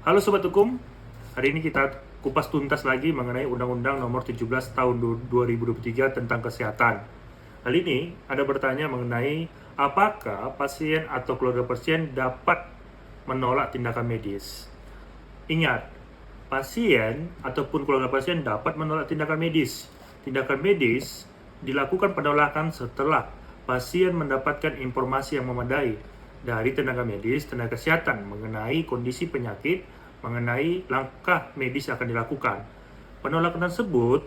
Halo Sobat Hukum, hari ini kita kupas tuntas lagi mengenai Undang-Undang Nomor 17 Tahun 2023 tentang Kesehatan. Kali ini ada bertanya mengenai apakah pasien atau keluarga pasien dapat menolak tindakan medis. Ingat, pasien ataupun keluarga pasien dapat menolak tindakan medis. Tindakan medis dilakukan penolakan setelah pasien mendapatkan informasi yang memadai dari tenaga medis, tenaga kesehatan mengenai kondisi penyakit, mengenai langkah medis yang akan dilakukan. Penolakan tersebut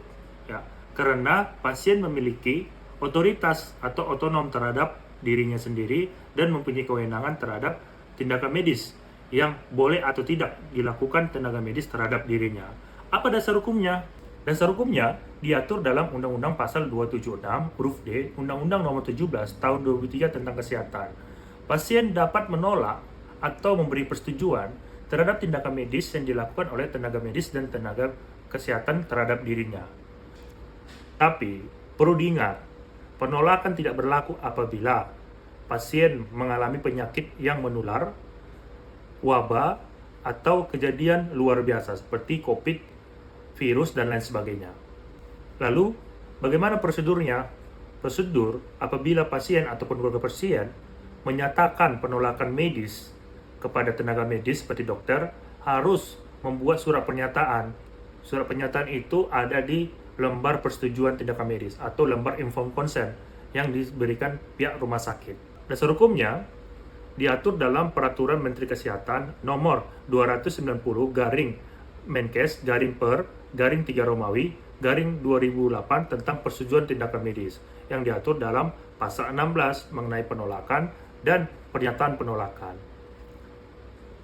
karena pasien memiliki otoritas atau otonom terhadap dirinya sendiri dan mempunyai kewenangan terhadap tindakan medis yang boleh atau tidak dilakukan tenaga medis terhadap dirinya. Apa dasar hukumnya? Dasar hukumnya diatur dalam Undang-Undang Pasal 276 huruf D Undang-Undang Nomor 17 Tahun 2003 tentang Kesehatan. Pasien dapat menolak atau memberi persetujuan terhadap tindakan medis yang dilakukan oleh tenaga medis dan tenaga kesehatan terhadap dirinya. Tapi perlu diingat, penolakan tidak berlaku apabila pasien mengalami penyakit yang menular, wabah, atau kejadian luar biasa seperti COVID, virus, dan lain sebagainya. Lalu, bagaimana prosedurnya? Prosedur apabila pasien ataupun keluarga pasien menyatakan penolakan medis kepada tenaga medis seperti dokter, harus membuat surat pernyataan. Surat pernyataan itu ada di lembar persetujuan tindakan medis atau lembar informed consent yang diberikan pihak rumah sakit. Dasar hukumnya diatur dalam Peraturan Menteri Kesehatan Nomor 290 garing Menkes garing per garing 3 Romawi garing 2008 tentang persetujuan tindakan medis yang diatur dalam pasal 16 mengenai penolakan dan pernyataan penolakan.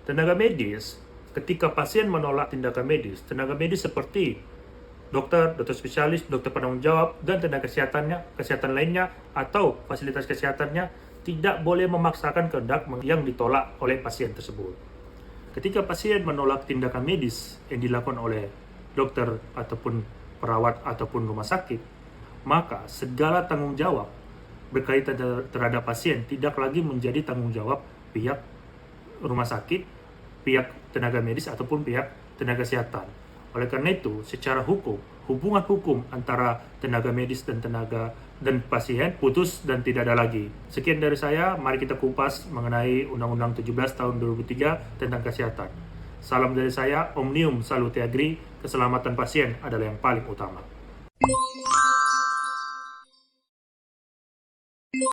Tenaga medis, ketika pasien menolak tindakan medis, tenaga medis seperti dokter spesialis, dokter penanggung jawab, dan tenaga kesehatan lainnya atau fasilitas kesehatannya tidak boleh memaksakan kehendak yang ditolak oleh pasien tersebut. Ketika pasien menolak tindakan medis yang dilakukan oleh dokter ataupun perawat ataupun rumah sakit, maka segala tanggung jawab berkaitan terhadap pasien tidak lagi menjadi tanggung jawab pihak rumah sakit, pihak tenaga medis ataupun pihak tenaga kesehatan. Oleh karena itu, secara hukum, hubungan hukum antara tenaga medis dan pasien putus dan tidak ada lagi. Sekian dari saya, mari kita kupas mengenai Undang-Undang 17 Tahun 2003 tentang kesehatan. Salam dari saya, Omnium Salute Agri, keselamatan pasien adalah yang paling utama.